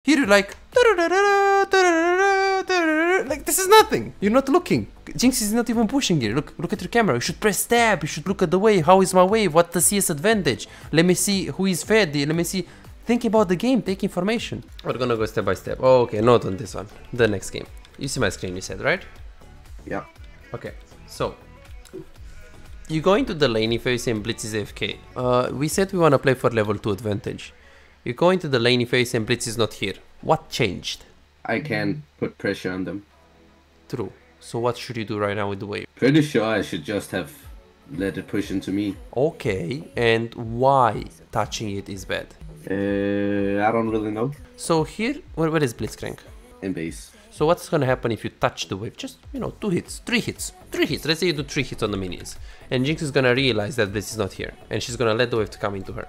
Here you're like this is nothing. You're not looking. Jinx is not even pushing here. Look at your camera. You should press tab. You should look at the wave. How is my wave? What's the CS advantage? Let me see who is fed. Let me see. Think about the game. Take information. We're gonna go step by step. Oh, okay, not on this one. The next game. You see my screen, you said, right? Yeah. Okay, so you go into the lane if you're saying Blitz is AFK. We said we want to play for level 2 advantage. You go into the lane if you're saying Blitz is not here. What changed? I can put pressure on them. True. So what should you do right now with the wave? Pretty sure I should just have let it push into me. Okay, and why touching it is bad? I don't really know. So here, where is Blitzcrank? In base. So what's gonna happen if you touch the wave? Just, you know, 2 hits, 3 hits, 3 hits. Let's say you do 3 hits on the minions. And Jinx is gonna realize that Blitz is not here. And she's gonna let the wave to come into her.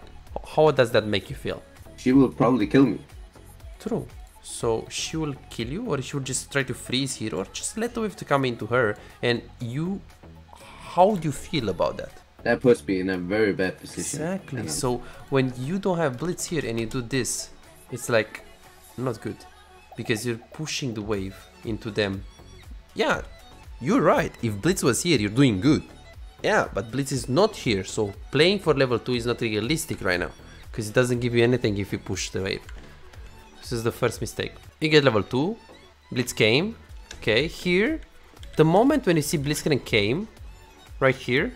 How does that make you feel? She will probably kill me. True. So she will kill you, or she will just try to freeze here, or just let the wave to come into her. And you, how do you feel about that? That puts me in a very bad position. Exactly. So when you don't have Blitz here and you do this, it's like not good, because you're pushing the wave into them. Yeah, you're right. If Blitz was here, you're doing good. Yeah, but Blitz is not here, so playing for level 2 is not realistic right now, because it doesn't give you anything if you push the wave. This is the first mistake. You get level 2, Blitz came. Okay, here, the moment when you see Blitzcrank came, right here,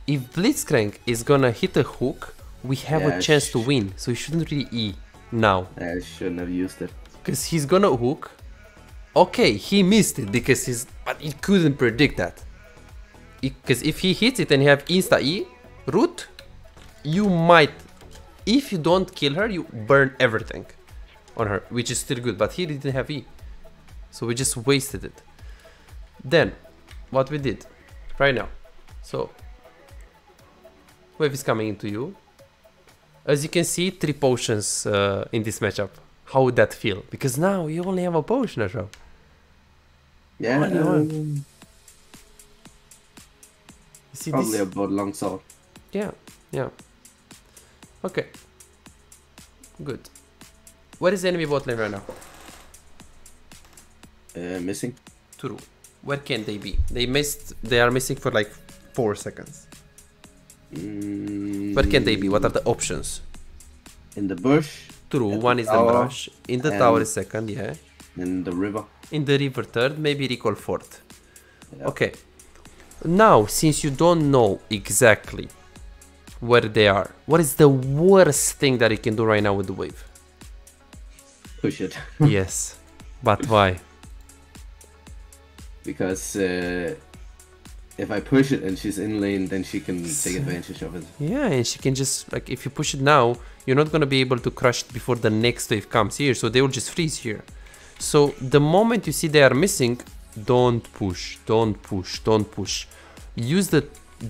if Blitzcrank is gonna hit a hook, we have a chance to win. So you shouldn't really E now. I shouldn't have used it. Because he's gonna hook. Okay, he missed it because but he couldn't predict that. Because if he hits it and you have insta E, root, you might, if you don't kill her, you burn everything on her, which is still good, but he didn't have E. So we just wasted it. Then, what we did, right now, so, wave is coming into you. As you can see, 3 potions in this matchup. How would that feel? Because now you only have a potion, Ashram. Yeah, you see probably this? about long sword. Yeah, yeah. Okay. Good. Where is the enemy bot lane right now? Missing. True. Where can they be? They are missing for like 4 seconds. Where can they be? What are the options? In the bush. True, one is the brush. In the tower is second, yeah. In the river. In the river third, maybe recall fourth. Yep. Okay. Now, since you don't know exactly where they are, what is the worst thing that you can do right now with the wave? Push it. Yes. But why? Because if I push it and she's in lane, then she can take advantage of it. Yeah, and she can just, like, if you push it now, you're not going to be able to crush it before the next wave comes here, so they will just freeze here. So the moment you see they are missing, don't push, don't push, don't push. Use the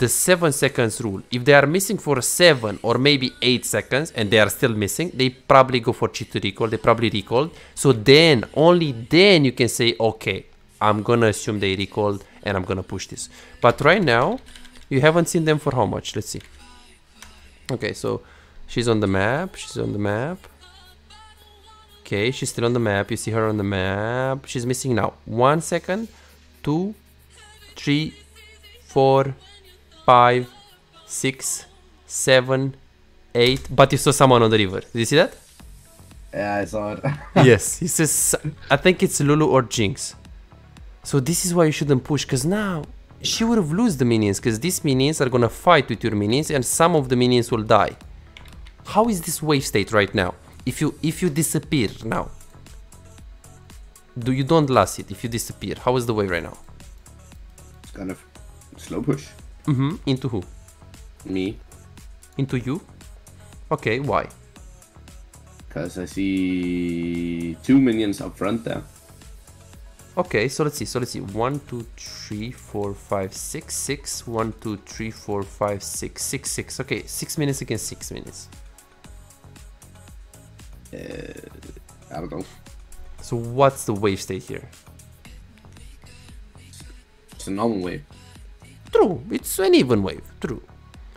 7 seconds rule. If they are missing for 7 or maybe 8 seconds and they are still missing, they probably go for cheat to recall, they probably recalled. So then, only then you can say, okay, I'm gonna assume they recalled and I'm gonna push this. But right now, you haven't seen them for how much? Let's see. Okay, so she's on the map, she's on the map. Okay, she's still on the map, you see her on the map. She's missing now 1 second, 2, 3, 4, 5, 6, 7, 8. But you saw someone on the river. Did you see that? Yeah, I saw it. Yes, he says, I think it's Lulu or Jinx. So this is why you shouldn't push, because now she would have lost the minions, because these minions are gonna fight with your minions and some of the minions will die. How is this wave state right now? If you disappear now, you don't last it. If you disappear, how is the wave right now? It's kind of slow push. Into who? Me. Into you? Okay, why? Because I see 2 minions up front there. Okay, so let's see. 1, 2, 3, 4, 5, 6, 6. 1, 2, 3, 4, 5, 6, 6, 6. Okay, 6 minutes against 6 minutes. I don't know. So what's the wave state here? It's a normal wave. True, it's an even wave, true.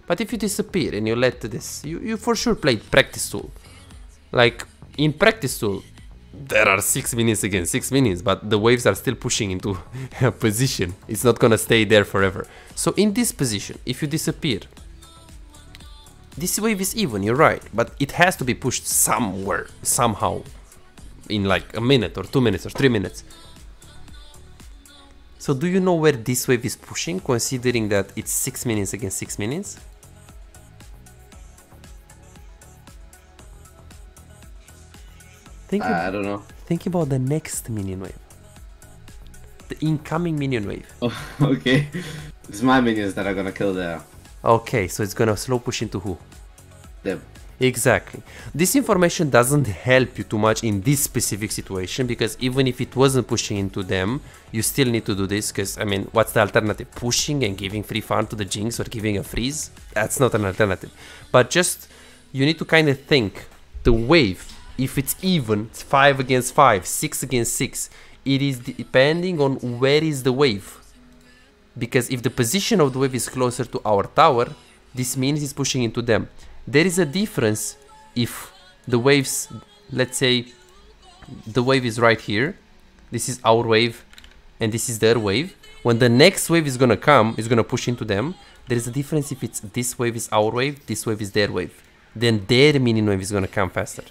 But if you disappear and you let this, you for sure played practice tool. Like, in practice tool, there are 6 minions against 6 minions, but the waves are still pushing into a position. It's not gonna stay there forever. So in this position, if you disappear, this wave is even, you're right, but it has to be pushed somewhere, somehow, in like a minute or 2 minutes or 3 minutes. So do you know where this wave is pushing, considering that it's 6 minions against 6 minions? I don't know. Think about the next minion wave. The incoming minion wave. Oh, okay. It's my minions that are gonna kill there. Okay, so it's gonna slow push into who? Them. Exactly. This information doesn't help you too much in this specific situation, because even if it wasn't pushing into them, you still need to do this, because I mean, what's the alternative? Pushing and giving free farm to the Jinx or giving a freeze? That's not an alternative. But just, you need to kind of think, the wave, if it's even, it's 5 against 5, 6 against 6, it is depending on where is the wave. Because if the position of the wave is closer to our tower, this means it's pushing into them. There is a difference if the waves, let's say the wave is right here, this is our wave and this is their wave. When the next wave is gonna come, it's gonna push into them. There is a difference if it's this wave is our wave, this wave is their wave. Then their minion wave is gonna come faster.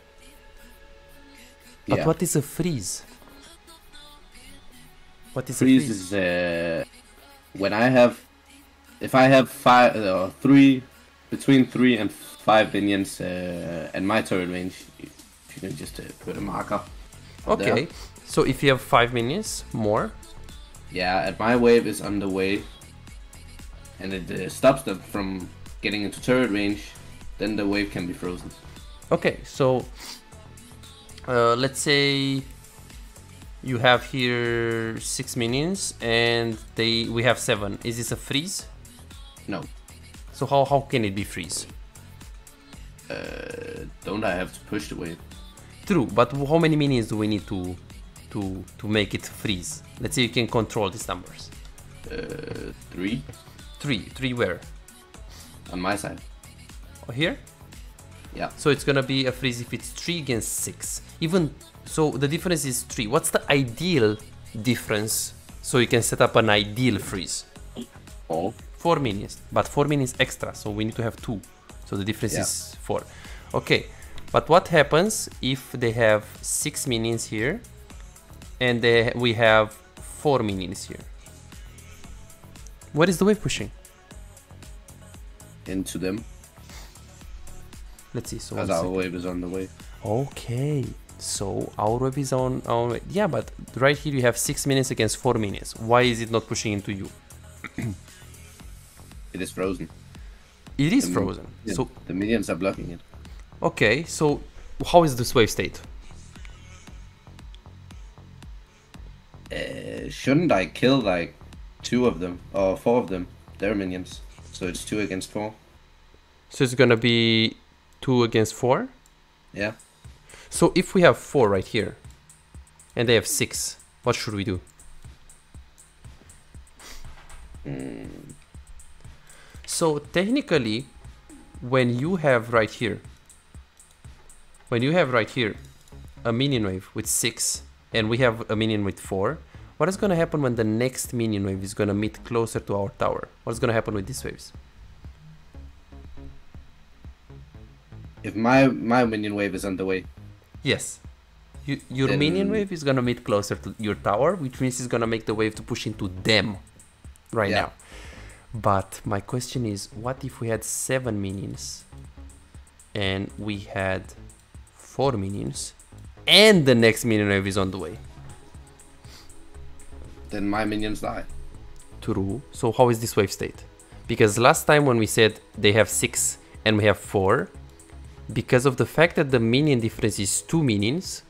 But what is a freeze? What is freeze? A freeze? Is when I have, if I have between 3 and 5 minions and my turret range, if you can just put a marker. Okay, there. So if you have 5 minions more. Yeah, and my wave is on the way, and it stops them from getting into turret range, then the wave can be frozen. Okay, so let's say you have here 6 minions and we have 7. Is this a freeze? No. So how can it be freeze? Don't I have to push the wave? True, but how many minions do we need to make it freeze? Let's say you can control these numbers. 3. 3 where? On my side. Oh, here? Yeah. So it's gonna be a freeze if it's 3 against 6. Even so, the difference is 3. What's the ideal difference? So you can set up an ideal freeze. 4 minions, but 4 minions extra, so we need to have 2. So the difference is 4. Okay, but what happens if they have 6 minions here and we have 4 minions here? What is the wave pushing? Into them. Let's see. So as our wave is on the way. Okay, so our wave is on our way. Yeah, but right here you have 6 minions against 4 minions. Why is it not pushing into you? It is frozen. It is frozen. So the minions are blocking it. Okay, so how is this wave state? Shouldn't I kill like 2 of them or 4 of them? They're minions. So it's 2 against 4. So it's gonna be 2 against 4? Yeah. So if we have 4 right here and they have 6, what should we do? So technically, when you have right here a minion wave with 6 and we have a minion with 4, what is going to happen when the next minion wave is going to meet closer to our tower? What is going to happen with these waves? If my minion wave is on the way. Yes. Your minion wave is going to meet closer to your tower, which means it's going to make the wave to push into them right now. But my question is, what if we had 7 minions and we had 4 minions and the next minion wave is on the way? Then my minions die. True. So how is this wave state? Because last time when we said they have 6 and we have 4, because of the fact that the minion difference is 2 minions,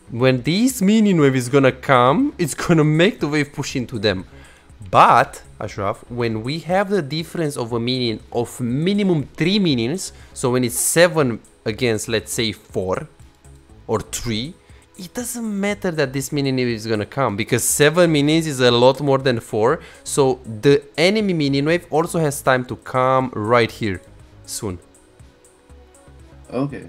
when this minion wave is gonna come, it's gonna make the wave push into them. But, Ashraf, when we have the difference of a minion of minimum 3 minions, so when it's 7 against, let's say, 4 or 3, it doesn't matter that this minion wave is gonna come, because 7 minions is a lot more than 4, so the enemy minion wave also has time to come right here soon. Okay.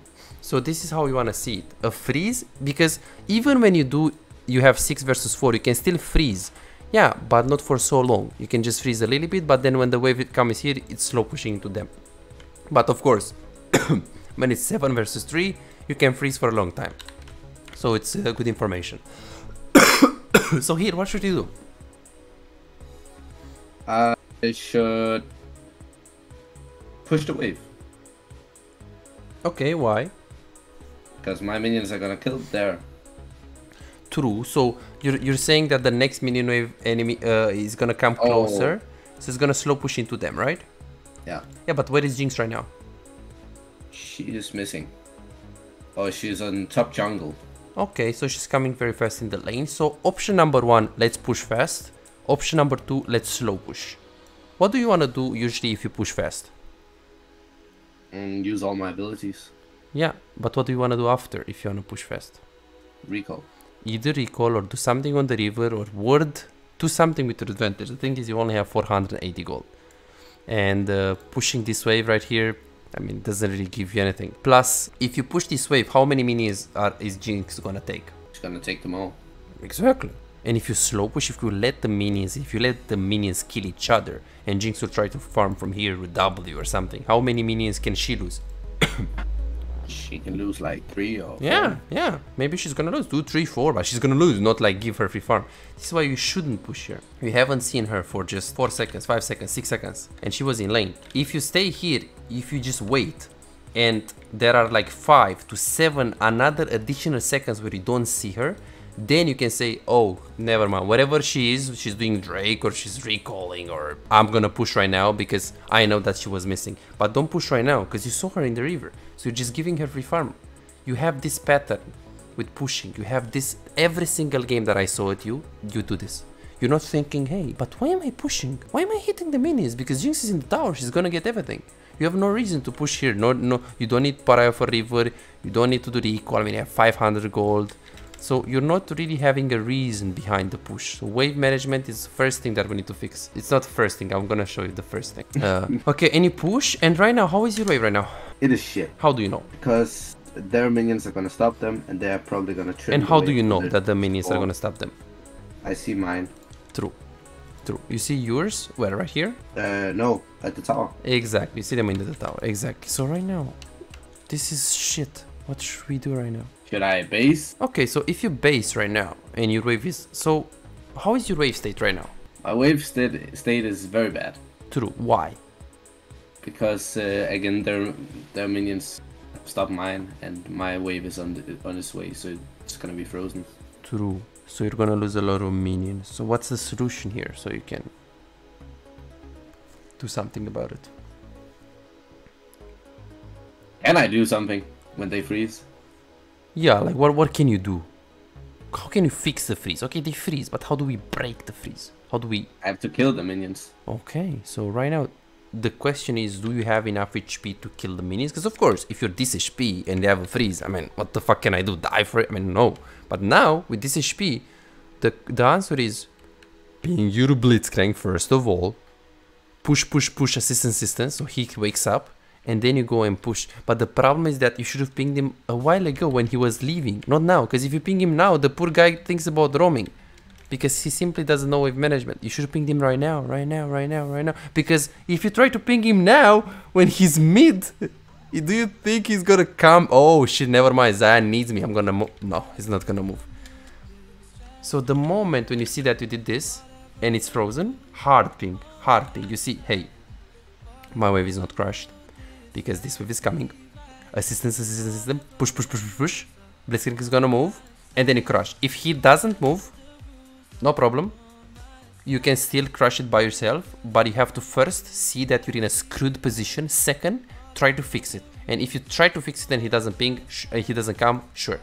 So this is how you want to see it. A freeze, because even when you have 6 versus 4, you can still freeze. Yeah, but not for so long. You can just freeze a little bit, but then when the wave comes here, it's slow pushing into them. But of course, when it's 7 versus 3, you can freeze for a long time. So it's good information. So here, what should you do? I should push the wave. Okay, why? Because my minions are gonna kill there. True. So you're saying that the next minion wave enemy is gonna come closer, so it's gonna slow push into them, right? Yeah. Yeah, but where is Jinx right now? She is missing. Oh, she's on top jungle. Okay, so she's coming very fast in the lane. So option number 1, let's push fast. Option number 2, let's slow push. What do you want to do usually if you push fast? And use all my abilities. Yeah, but what do you want to do after if you want to push fast? Recall. Either recall or do something on the river or ward. Do something with your advantage. The thing is you only have 480 gold. And pushing this wave right here, I mean, doesn't really give you anything. Plus, if you push this wave, how many minions is Jinx gonna take? She's gonna take them all. Exactly. And if you slow push, if you let the minions kill each other, and Jinx will try to farm from here with W or something, how many minions can she lose? She can lose like 3 or 4. Yeah. Maybe she's gonna lose 2, 3, 4, but she's gonna lose, not like give her free farm. This is why you shouldn't push her. You haven't seen her for just 4 seconds, 5 seconds, 6 seconds, and she was in lane. If you stay here, if you just wait, and there are like 5 to 7 another additional seconds where you don't see her, then you can say, oh, never mind, whatever she is, she's doing Drake or she's recalling, or I'm gonna push right now because I know that she was missing. But don't push right now because you saw her in the river, so you're just giving her free farm. You have this pattern with pushing. You have this every single game that I saw at you do this. You're not thinking, hey, but why am I pushing? Why am I hitting the minions? Because Jinx is in the tower, she's gonna get everything. You have no reason to push here. No, you don't need Pariah for river, you don't need to do recall. I mean, you have 500 gold. So you're not really having a reason behind the push. So wave management is the first thing that we need to fix. It's not the first thing, I'm gonna show you the first thing. Okay, and you push, and right now, how is your wave right now? It is shit. How do you know? Because their minions are gonna stop them, and they are probably gonna trip. And how do you know that the minions are gonna stop them? I see mine. True. You see yours? Where, right here? No, at the tower. Exactly, you see them in the tower, exactly. So right now, this is shit. What should we do right now? Should I base? Okay, so if you base right now and your wave is... So, how is your wave state right now? My wave state is very bad. True. Why? Because, again, their minions stop mine and my wave is on its way, so it's gonna be frozen. True. So you're gonna lose a lot of minions. So what's the solution here so you can do something about it? Can I do something when they freeze? Yeah, like what can you do? How can you fix the freeze? Okay, they freeze, but how do we break the freeze? How do we... I have to kill the minions. Okay, so right now, the question is, do you have enough HP to kill the minions? Because of course, if you're this HP and they have a freeze, I mean, what the fuck can I do? Die for it? I mean, no. But now, with this HP, the answer is, being your Blitzcrank first of all, push, assistance, so he wakes up, and then you go and push. But the problem is that you should have pinged him a while ago when he was leaving, not now. Because if you ping him now, the poor guy thinks about roaming. Because he simply doesn't know wave management. You should have pinged him right now. Because if you try to ping him now, when he's mid, do you think he's gonna come? Oh shit, never mind, xayah needs me, I'm gonna move. No, he's not gonna move. So the moment when you see that you did this, and it's frozen, hard ping. You see, hey, my wave is not crushed. Because this wave is coming. Assistance, push. Blitzcrank is gonna move, and then you crush. If he doesn't move, no problem. You can still crush it by yourself, but you have to first see that you're in a screwed position. Second, try to fix it. And if you try to fix it and he doesn't ping, he doesn't come, sure.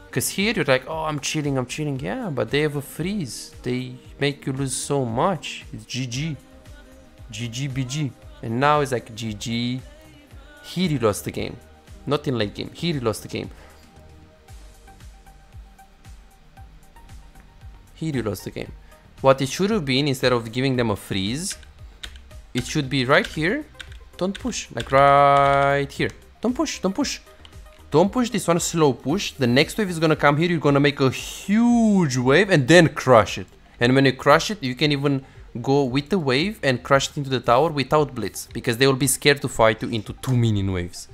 Because here you're like, oh, I'm chilling. Yeah, but they have a freeze. They make you lose so much. It's GG. BG. And now it's like GG. Here you lost the game. Not in late game. Here you lost the game. What it should have been, instead of giving them a freeze, it should be right here. Don't push, like right here. Don't push, don't push. Don't push this one, slow push. The next wave is gonna come here, you're gonna make a huge wave and then crush it. And when you crush it, you can even go with the wave and crush it into the tower without blitz, because they will be scared to fight you into 2 minion waves.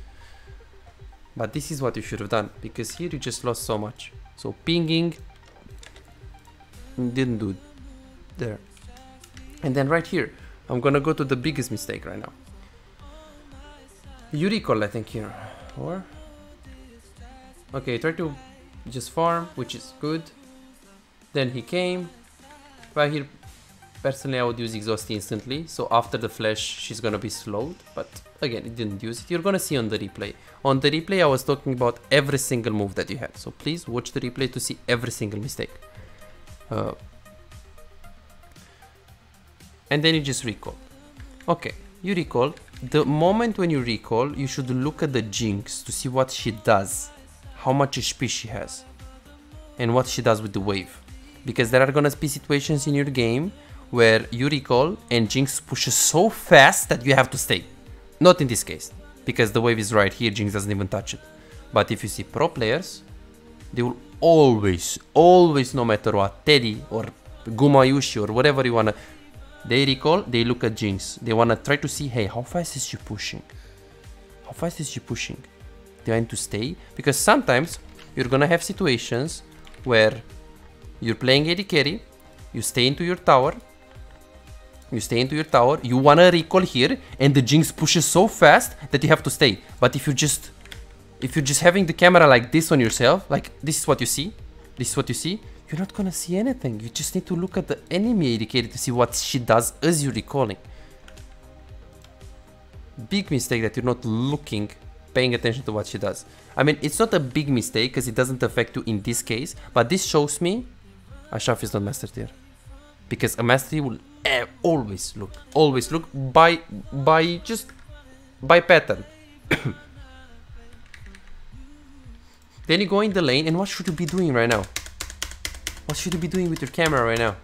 But this is what you should have done, because here you just lost so much. So pinging didn't do it there. And then right here, I'm gonna go to the biggest mistake right now. You recall, I think, here, or? Okay, try to just farm, which is good. Then he came. Right here, personally I would use exhaust instantly, so after the flash she's gonna be slowed, but again, it didn't use it. You're gonna see on the replay. On the replay I was talking about every single move that you had, so please watch the replay to see every single mistake. And then you just recall. Okay, you recall. The moment when you recall, you should look at the Jinx to see what she does, how much HP she has, and what she does with the wave. Because there are gonna be situations in your game where you recall and Jinx pushes so fast that you have to stay. Not in this case, because the wave is right here, Jinx doesn't even touch it. But if you see pro players, they will always, no matter what, Teddy or Gumayushi or whatever you wanna, they recall, they look at Jinx. They wanna try to see, hey, how fast is she pushing? How fast is she pushing? They want to stay, because sometimes you're gonna have situations where you're playing AD carry, you stay into your tower, you wanna recall here, and the Jinx pushes so fast that you have to stay. But if you're just having the camera like this on yourself, like this is what you see, you're not gonna see anything. You just need to look at the enemy AD carry to see what she does as you're recalling. Big mistake that you're not looking, paying attention to what she does. I mean, it's not a big mistake because it doesn't affect you in this case, but this shows me Ashraf is not master tier, because a master tier will always look by pattern. Then you go in the lane, and what should you be doing right now? What should you be doing with your camera right now?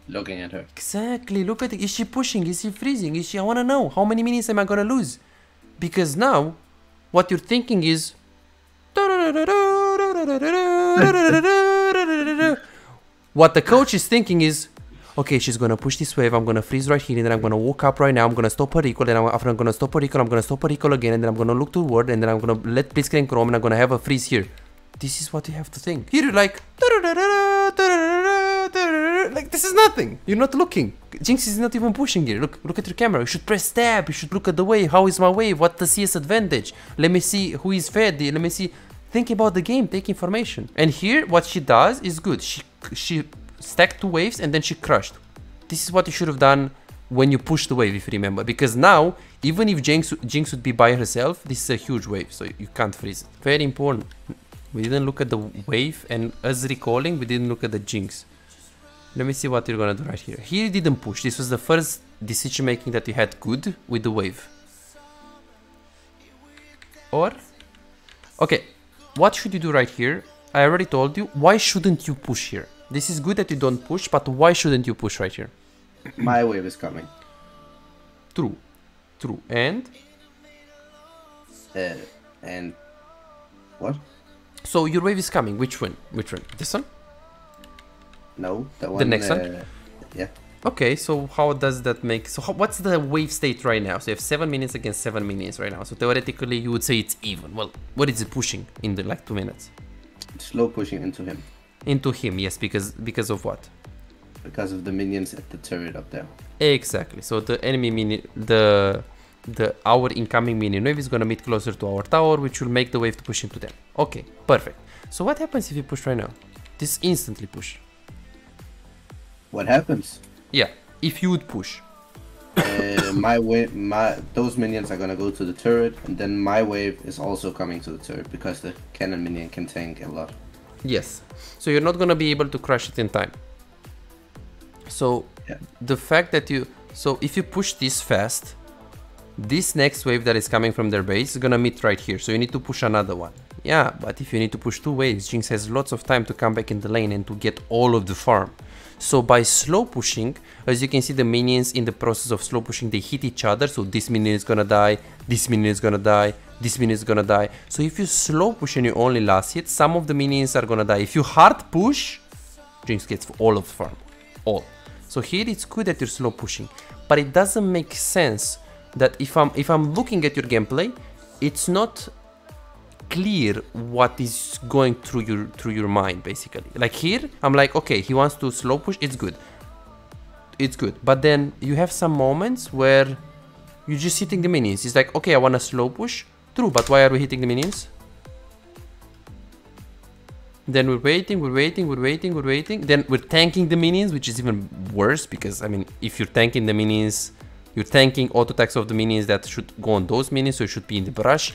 Looking at her. Exactly, look at it. Is she pushing? Is she freezing? Is she? I wanna know, how many minutes am I gonna lose? Because now, what you're thinking is what the coach is thinking is, okay, she's gonna push this wave, I'm gonna freeze right here, and then I'm gonna walk up right now, I'm gonna stop her recall, and after I'm gonna stop her recall, I'm gonna stop her recall again, and then I'm gonna look toward, and then I'm gonna let Blitzcrank roam, and I'm gonna have a freeze here. This is what you have to think. Here you're like this is nothing. You're not looking. Jinx is not even pushing here. Look at your camera. You should press tab. You should look at the wave. How is my wave? What's the CS advantage? Let me see who is fed. Let me see. Think about the game. Take information. And here, what she does is good. She stacked 2 waves and then she crushed. This is what you should have done when you push the wave, if you remember. Because now, even if Jinx would be by herself, this is a huge wave, so you can't freeze it. Very important. We didn't look at the wave, and us recalling, we didn't look at the Jinx. Let me see what you're gonna do right here. Here you didn't push. This was the first decision making that you had good with the wave. Or, okay, what should you do right here? I already told you. Why shouldn't you push here? This is good that you don't push, but why shouldn't you push right here? My wave is coming. True. And what? So your wave is coming. Which one? This one? No, the one. The next one? Yeah. Okay, so how does that make... So what's the wave state right now? So you have 7 minutes against 7 minutes right now. So theoretically, you would say it's even. Well, what is it pushing in the 2 minutes? Slow pushing into him. Into him, yes, because of what? Because of the minions at the turret up there. Exactly. So the enemy minion... our incoming minion wave is gonna meet closer to our tower, which will make the wave to push into them. Okay, perfect. So what happens if you push right now? This instantly push. What happens? Yeah, if you would push. Those minions are gonna go to the turret, and then my wave is also coming to the turret because the cannon minion can tank a lot. Yes. So you're not gonna be able to crush it in time. So yeah. The fact that so if you push this fast, this next wave that is coming from their base is gonna meet right here, so you need to push another one. Yeah, but if you need to push 2 waves, Jinx has lots of time to come back in the lane and to get all of the farm. So by slow pushing, as you can see, the minions in the process of slow pushing, they hit each other. So this minion is gonna die, this minion is gonna die, this minion is gonna die. So if you slow push and you only last hit, some of the minions are gonna die. If you hard push, Jinx gets all of the farm, all. So here it's good that you're slow pushing, but it doesn't make sense that if I'm looking at your gameplay, it's not clear what is going through your mind, basically. Like here, I'm like, okay, he wants to slow push, it's good. It's good. But then you have some moments where you're just hitting the minions. It's like, okay, I want to slow push. True, but why are we hitting the minions? Then we're waiting. Then we're tanking the minions, which is even worse because, I mean, if you're tanking the minions, you're tanking auto attacks of the minions that should go on those minions, so it should be in the brush.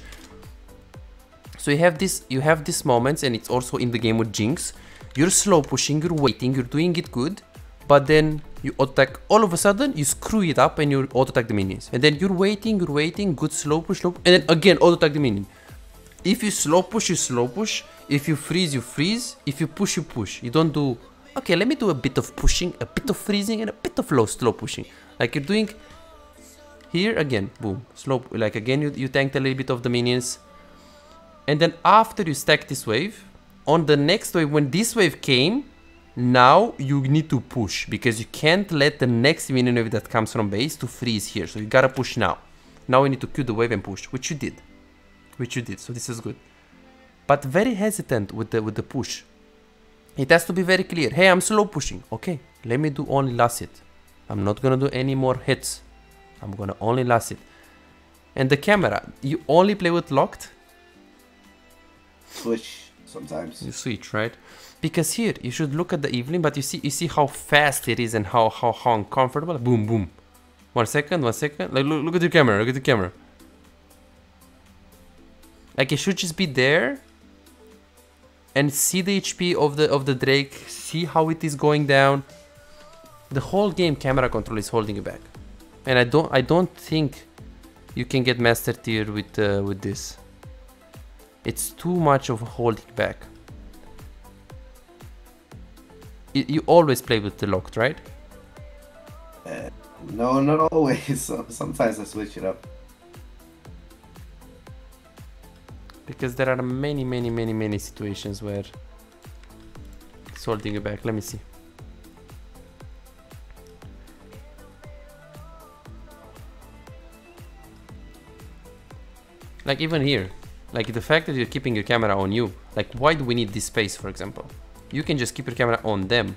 So you have these moments, and it's also in the game with Jinx. You're slow pushing, you're waiting, you're doing it good, but then you auto attack. All of a sudden, you screw it up and you auto attack the minions. And then you're waiting, good slow push, and then again auto attack the minion. If you slow push, you slow push. If you freeze, you freeze. If you push, you push. You don't do, okay, let me do a bit of pushing, a bit of freezing, and a bit of slow pushing. Like you're doing here again, boom, slow, like again, you tanked a little bit of the minions. And then after you stack this wave, on the next wave, when this wave came, now you need to push because you can't let the next minion wave that comes from base to freeze here. So you gotta push now. Now we need to cue the wave and push, which you did. So this is good. But very hesitant with the push. It has to be very clear. Hey, I'm slow pushing. Okay, let me do only last hit. I'm not gonna do any more hits. I'm gonna only last hit. And the camera, you only play with locked? Switch sometimes. You switch, right? Because here you should look at the Evelyn, but you see how fast it is and how uncomfortable. Boom, boom. 1 second. Like look at the camera. Like it should just be there and see the HP of the Drake, see how it is going down. The whole game camera control is holding you back, and I don't think you can get master tier with this. It's too much of a holding back. You always play with the locked, right? No, not always. Sometimes I switch it up. Because there are many situations where it's holding you back. Let me see. Like even here, like the fact that you're keeping your camera on you, like why do we need this space, for example? You can just keep your camera on them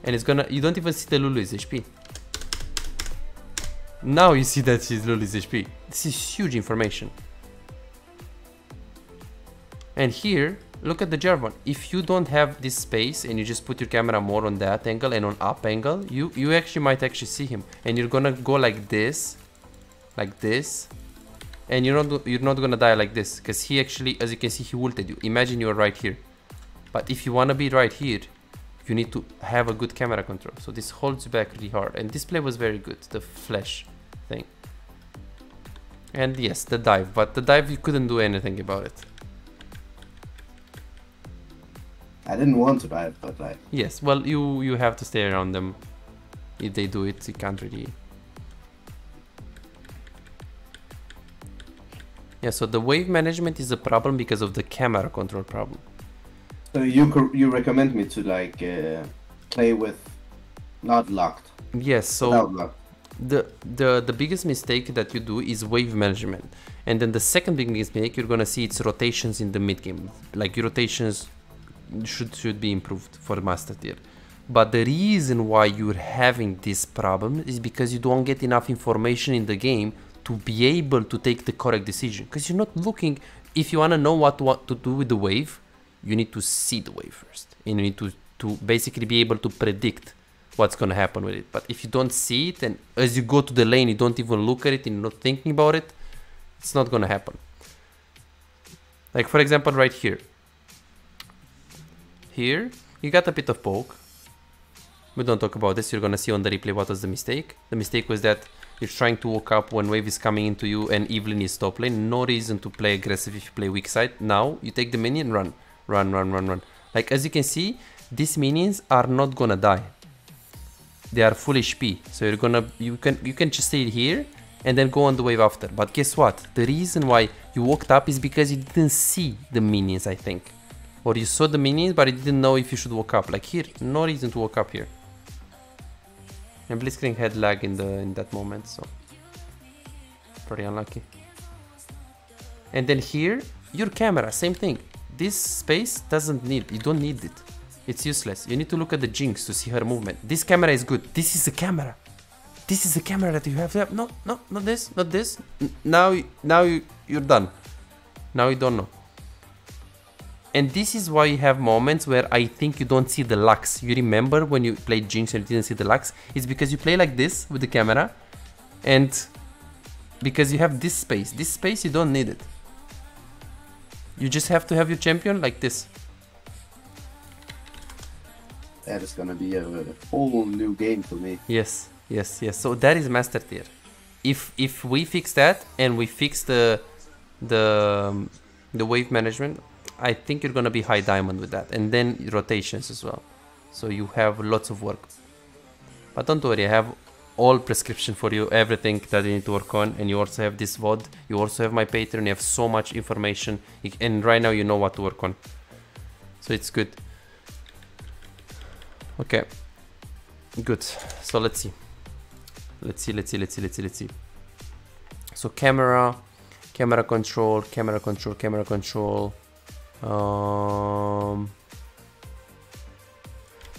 and it's gonna, you don't even see the Lulu's HP. Now you see that she's Lulu's HP. This is huge information. And here, look at the Jarvan. If you don't have this space and you just put your camera more on that angle and on up angle, you actually might actually see him. And you're gonna go like this, and you're not gonna die like this, because he actually, as you can see, he ulted you. Imagine you're right here. But if you wanna be right here, you need to have a good camera control. So this holds you back really hard. And this play was very good, the flash thing. And yes, the dive, but the dive you couldn't do anything about it. I didn't want to dive, but like... Yes, well, you have to stay around them. If they do it, you can't really... Yeah, so the wave management is a problem because of the camera control problem. So you recommend me to like play with not locked? Yes, so locked. the biggest mistake that you do is wave management. And then the second biggest mistake you're gonna see, it's rotations in the mid game. Like your rotations should be improved for master tier. But the reason why you're having this problem is because you don't get enough information in the game to be able to take the correct decision. Because you're not looking, if you want to know what to do with the wave, you need to see the wave first. And you need to basically be able to predict what's going to happen with it. But if you don't see it, and as you go to the lane, you don't even look at it and you're not thinking about it, it's not going to happen. Like for example, right here. Here, you got a bit of poke. We don't talk about this, you're gonna see on the replay what was the mistake. The mistake was that you're trying to walk up when wave is coming into you and Evelyn is top lane. No reason to play aggressive if you play weak side. Now, you take the minion, run. Like as you can see, these minions are not gonna die. They are full HP, so you can just stay here and then go on the wave after. But guess what? The reason why you walked up is because you didn't see the minions, I think. Or you saw the minions, but you didn't know if you should walk up. Like here, no reason to walk up here. And Blitzcrank had lag in that moment, so pretty unlucky. And then here, your camera, same thing. This space you don't need it. It's useless. You need to look at the Jinx to see her movement. This camera is good. This is the camera. This is the camera that you have. No, not this, not this. Now you're done. Now you don't know. And this is why you have moments where I think you don't see the Lux. You remember when you played Jinx and you didn't see the Lux? It's because you play like this with the camera, and because you have this space. This space, you don't need it. You just have to have your champion like this. That is gonna be a whole new game for me. Yes, yes, yes. So that is master tier. If we fix that and we fix the wave management, I think you're gonna be high diamond with that, and then rotations as well. So you have lots of work. But don't worry, I have all prescription for you, everything that you need to work on, and you also have this VOD. You also have my Patreon. You have so much information, and right now you know what to work on. So it's good. Okay, good. So let's see. Let's see. So camera control.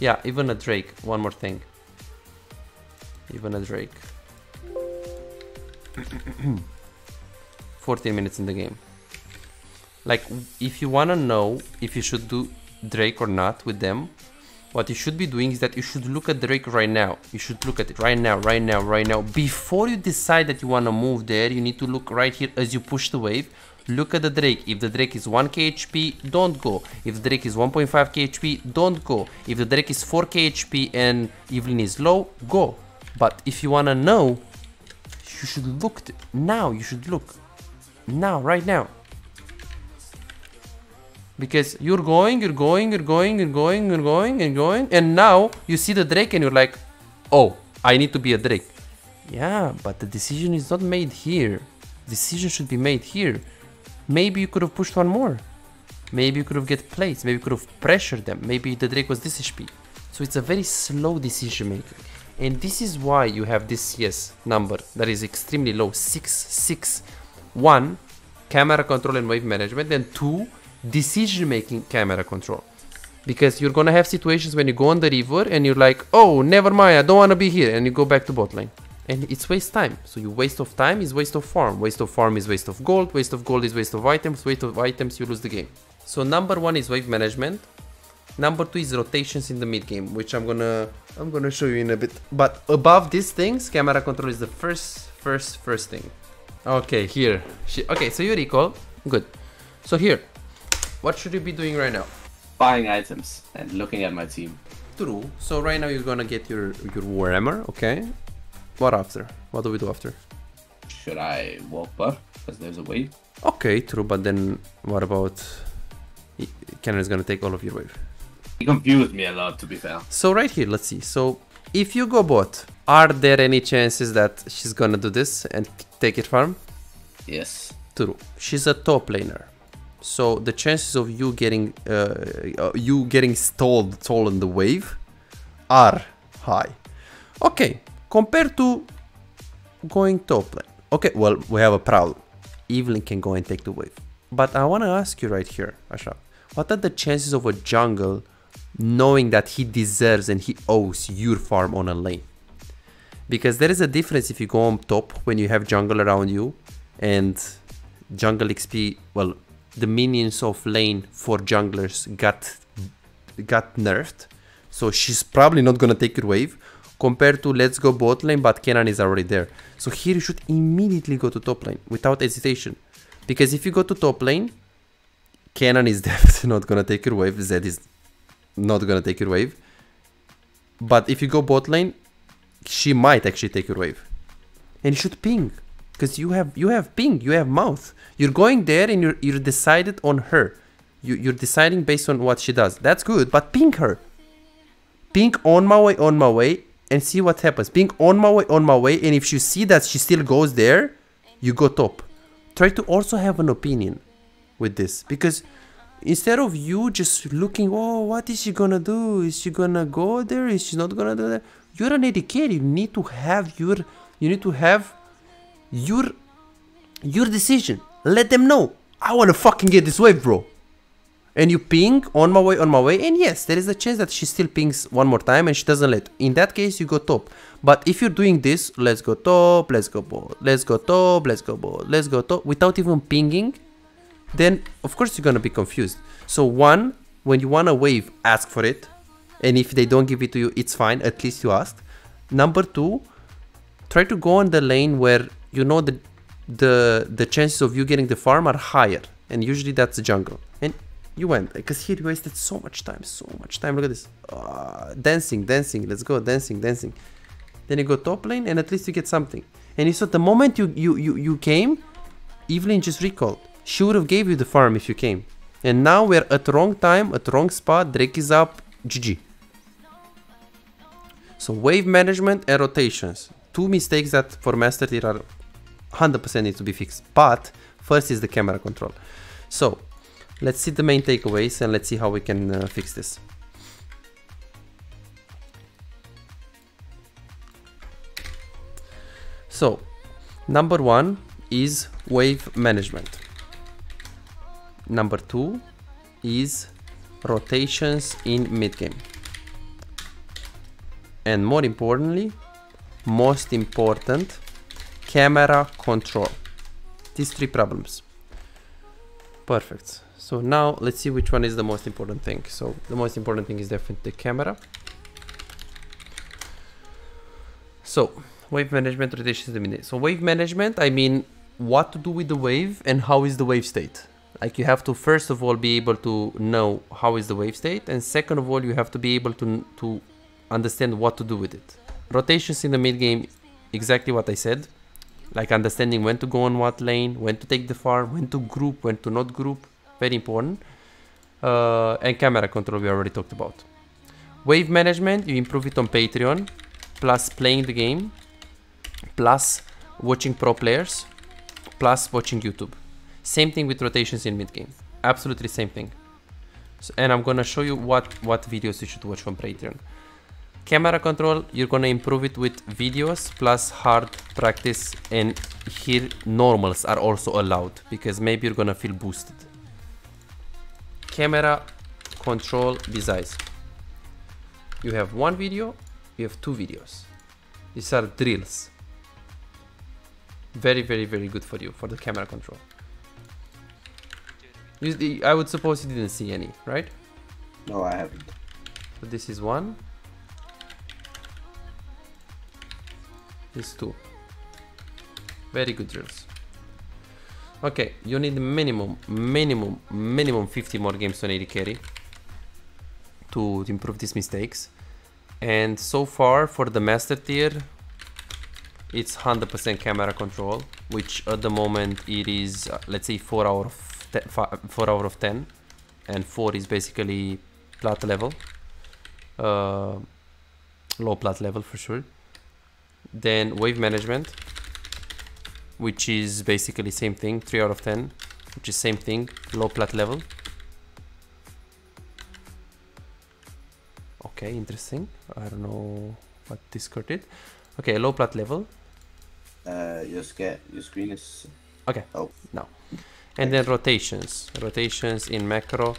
Yeah, even a Drake. One more thing. Even a Drake. 14 minutes in the game. Like, if you wanna know if you should do Drake or not with them, what you should be doing is that you should look at Drake right now. You should look at it right now. Before you decide that you wanna move there, you need to look right here as you push the wave. Look at the Drake. If the Drake is 1k HP, don't go. If the Drake is 1.5k HP, don't go. If the Drake is 4k HP and Evelyn is low, go. But if you wanna know, you should look now. You should look now, right now. Because you're going, and now you see the Drake and you're like, oh, I need to be a Drake. Yeah, but the decision is not made here. Decision should be made here. Maybe you could have pushed one more. Maybe you could have get plates. Maybe you could have pressured them. Maybe the Drake was this HP. So it's a very slow decision making. And this is why you have this CS number that is extremely low. 6, 6, 1, camera control and wave management, and 2, decision making camera control. Because you're gonna have situations when you go on the river and you're like, oh, never mind, I don't wanna be here, and you go back to bot lane. And it's waste time. So your waste of time is waste of farm. Waste of farm is waste of gold. Waste of gold is waste of items. Waste of items, you lose the game. So number 1 is wave management. Number 2 is rotations in the mid game, which I'm gonna show you in a bit. But above these things, camera control is the first thing. Okay, here. Okay, so you recall. Good. So here, what should you be doing right now? Buying items and looking at my team. True. So right now you're gonna get your Warhammer, okay? What after? What do we do after? Should I walk buff? Because there's a wave. Okay, true, but then what about... Cannon is gonna take all of your wave. He confused me a lot, to be fair. So right here, let's see. So if you go bot, are there any chances that she's gonna do this and take it farm? Yes. True. She's a top laner. So the chances of you getting stalled on the wave are high. Okay. Compared to going top lane. Okay, well, we have a problem. Evelyn can go and take the wave. But I want to ask you right here, Ashraf. What are the chances of a jungle knowing that he deserves and he owes your farm on a lane? Because there is a difference if you go on top when you have jungle around you and jungle XP, well, the minions of lane for junglers got nerfed. So she's probably not going to take your wave. Compared to let's go bot lane, but Kenan is already there. So here you should immediately go to top lane without hesitation. Because if you go to top lane, Kenan is definitely not gonna take your wave. Zed is not gonna take your wave. But if you go bot lane, she might actually take your wave. And you should ping. Because you have ping, you have mouth. You're going there and you're decided on her. You're deciding based on what she does. That's good, but ping her. Ping on my way, and see what happens. Ping on my way, and if you see that she still goes there, you go top. Try to also have an opinion with this, because instead of you just looking, oh, what is she gonna do? Is she gonna go there? Is she not gonna do that? You're an AD carry. You need to have your decision. Let them know, I wanna fucking get this wave, bro. And you ping on my way, and yes, there is a chance that she still pings one more time and she doesn't let. In that case, you go top. But if you're doing this, let's go top, let's go ball, let's go top, let's go ball, let's go top, without even pinging, then of course you're gonna be confused. So one, when you want a wave, ask for it. And if they don't give it to you, it's fine, at least you asked. Number two, try to go on the lane where you know the chances of you getting the farm are higher. And usually that's the jungle. And you went, because here you wasted so much time. Look at this. Dancing, let's go, dancing. Then you go top lane and at least you get something. And you saw the moment you came, Evelyn just recalled. She would have gave you the farm if you came. And now we're at the wrong time, at the wrong spot. Drake is up, GG. So wave management and rotations. Two mistakes that for Master Tier are 100% need to be fixed. But first is the camera control. So let's see the main takeaways and let's see how we can fix this. So number one is wave management. Number two is rotations in mid game. And more importantly, most important, camera control. These three problems. Perfect. So now let's see which one is the most important thing. So the most important thing is definitely the camera. So wave management, rotations in the mid. So wave management, I mean what to do with the wave and how is the wave state. Like you have to first of all be able to know how is the wave state, and second of all you have to be able to understand what to do with it. Rotations in the mid game, exactly what I said, like understanding when to go on what lane, when to take the farm, when to group, when to not group, very important. And camera control we already talked about. Wave management, you improve it on Patreon, plus playing the game, plus watching pro players, plus watching YouTube. Same thing with rotations in mid game, absolutely same thing. So, and I'm gonna show you what videos you should watch from Patreon. Camera control, you're gonna improve it with videos plus hard practice, and here normals are also allowed because maybe you're gonna feel boosted. Camera control besides. You have one video, you have two videos. These are drills. Very, very, very good for you, for the camera control. I would suppose you didn't see any, right? No, I haven't. So this is one. This two. Very good drills. Okay, you need minimum 50 more games on AD carry to improve these mistakes. And so far for the master tier, it's 100% camera control, which at the moment it is let's say 4 out of 10, and 4 is basically plat level, low plat level for sure. Then wave management, which is basically same thing, 3 out of 10, which is same thing, low plat level. Okay, interesting. I don't know what Discord did. Okay, low plat level. Your screen is... Okay, oh no. And then rotations in macro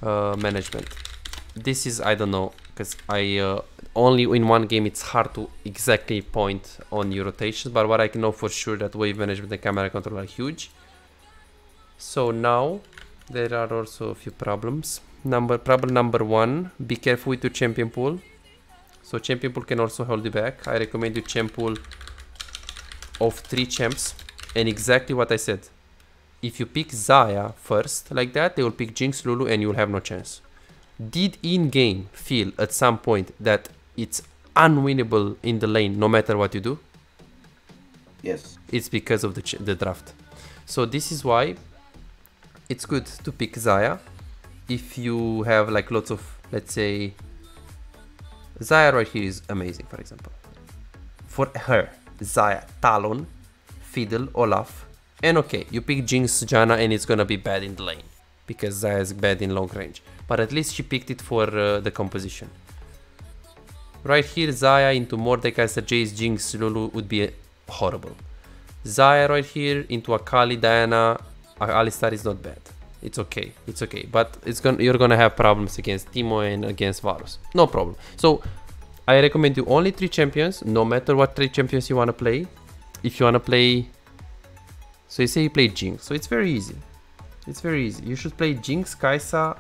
management. This is, I don't know, because I only in one game it's hard to exactly point on your rotations, but what I know for sure that wave management and camera control are huge. So now there are also a few problems. Problem number one, be careful with your champion pool. So champion pool can also hold you back. I recommend you champ pool of 3 champs, and exactly what I said. If you pick Xayah first like that, they will pick Jinx, Lulu, and you will have no chance. Did in-game feel at some point that it's unwinnable in the lane no matter what you do? Yes. It's because of the draft. So this is why it's good to pick Xayah if you have like lots of, let's say, Xayah right here is amazing, for example. For her, Xayah, Talon, Fiddle, Olaf, and okay, you pick Jinx, Janna, and it's gonna be bad in the lane because Xayah is bad in long range. But at least she picked it for the composition. Right here, Xayah into Mordekai, Jace, Jinx, Lulu would be horrible. Xayah right here into Akali, Diana, Alistar is not bad. It's okay, it's okay. But you're gonna have problems against Teemo and against Varus. No problem. So I recommend you only 3 champions, no matter what 3 champions you wanna play. If you wanna play, so you say you play Jinx, so it's very easy. It's very easy. You should play Jinx, Kai'Sa,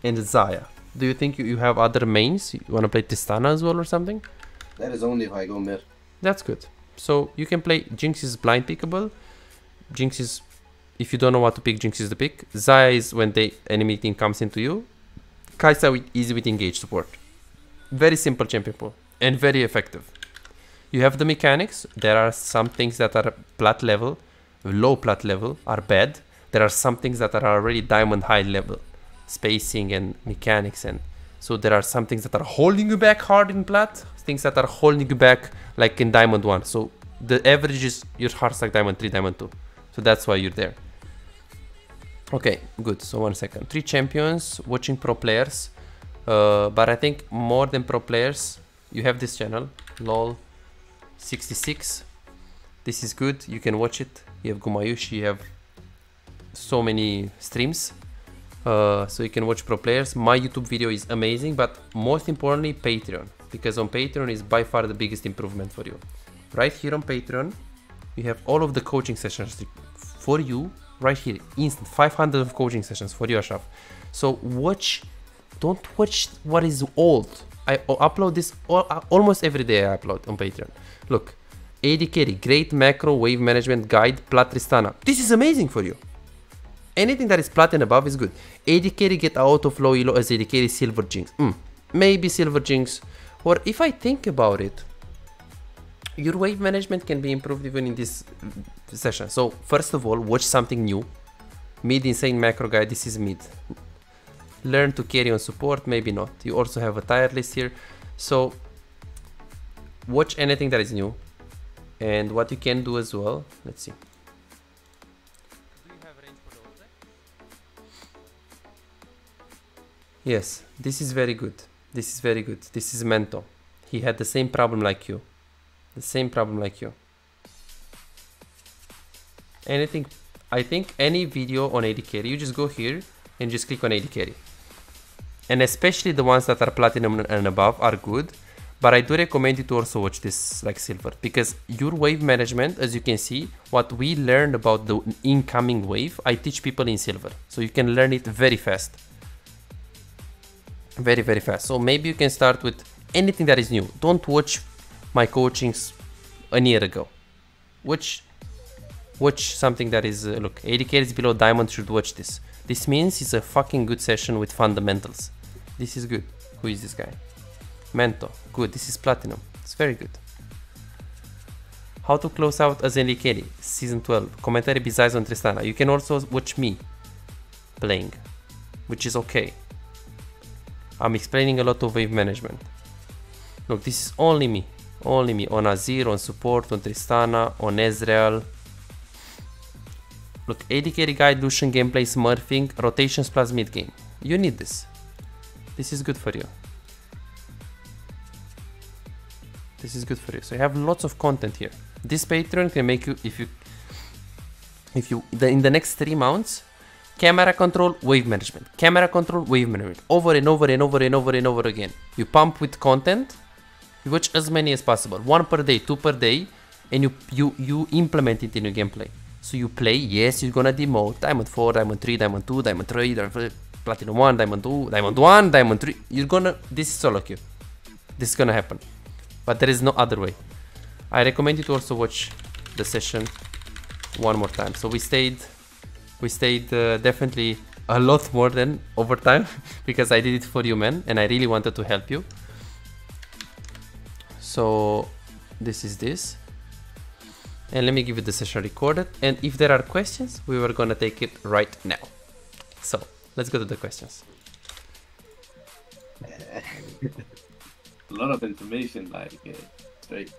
and Xayah. Do you think you have other mains? You wanna play Tristana as well or something? That is only if I go mid. That's good. So you can play Jinx is blind pickable. Jinx is, if you don't know what to pick, Jinx is the pick. Xayah is when the enemy team comes into you. Kai'Sa easy with engage support. Very simple champion pool and very effective. You have the mechanics. There are some things that are plat level, low plat level are bad. There are some things that are already diamond high level, spacing and mechanics, and so there are some things that are holding you back hard in plat, things that are holding you back like in diamond 1. So the average is your hard stack diamond 3, diamond 2. So that's why you're there. Okay, good. So 1 second. 3 champions, watching pro players. But I think more than pro players, you have this channel, lol 66. This is good. You can watch it. You have Gumayushi, you have so many streams. So you can watch pro players. My YouTube video is amazing, but most importantly Patreon, because on Patreon is by far the biggest improvement for you. Right here on Patreon you have all of the coaching sessions for you right here, instant 500 of coaching sessions for you, Ashraf. So watch, don't watch what is old. I upload this almost every day. I upload on Patreon. Look, AD carry, great macro wave management guide, plat Tristana. This is amazing for you. Anything that is plat and above is good. AD carry, get out of low elo as AD carry, silver Jinx. Maybe silver Jinx. Or if I think about it, your wave management can be improved even in this session. So first of all, watch something new. Mid insane macro guide, this is mid. Learn to carry on support, maybe not. You also have a tier list here. So watch anything that is new. And what you can do as well, let's see. Yes, this is very good. This is very good. This is Mento. He had the same problem like you. The same problem like you. Anything, I think any video on AD carry, you just go here and just click on AD carry. And especially the ones that are platinum and above are good. But I do recommend you to also watch this like silver, because your wave management, as you can see, what we learned about the incoming wave, I teach people in silver. So you can learn it very fast. Very, very fast. So maybe you can start with anything that is new. Don't watch my coachings a year ago. Watch something that is, look, AD carry is below diamond, should watch this. This means it's a fucking good session with fundamentals. This is good. Who is this guy? Mento. Good. This is platinum. It's very good. How to close out as AD carry. Season 12. Commentary besides on Tristana. You can also watch me playing, which is okay. I'm explaining a lot of wave management. Look, this is only me on Azir, on support, on Tristana, on Ezreal. Look, AD carry guide, Lucian gameplay, smurfing, rotations plus mid game. You need this. This is good for you. This is good for you. So you have lots of content here. This Patreon can make you, in the next 3 months, camera control, wave management. Camera control, wave management. Over and over and over and over and over again. You pump with content. You watch as many as possible. 1 per day, 2 per day. And you implement it in your gameplay. So you play, yes, you're gonna demote. Diamond 4, Diamond 3, Diamond 2, Diamond 3, Platinum 1, Diamond 2, Diamond 1, Diamond 3. You're gonna, this is SoloQ. This is gonna happen. But there is no other way. I recommend you to also watch the session 1 more time. So we stayed definitely a lot more than overtime because I did it for you, man, and I really wanted to help you. So this is this, and let me give you the session recorded, and if there are questions, we were gonna take it right now. So let's go to the questions. a lot of information, like straight.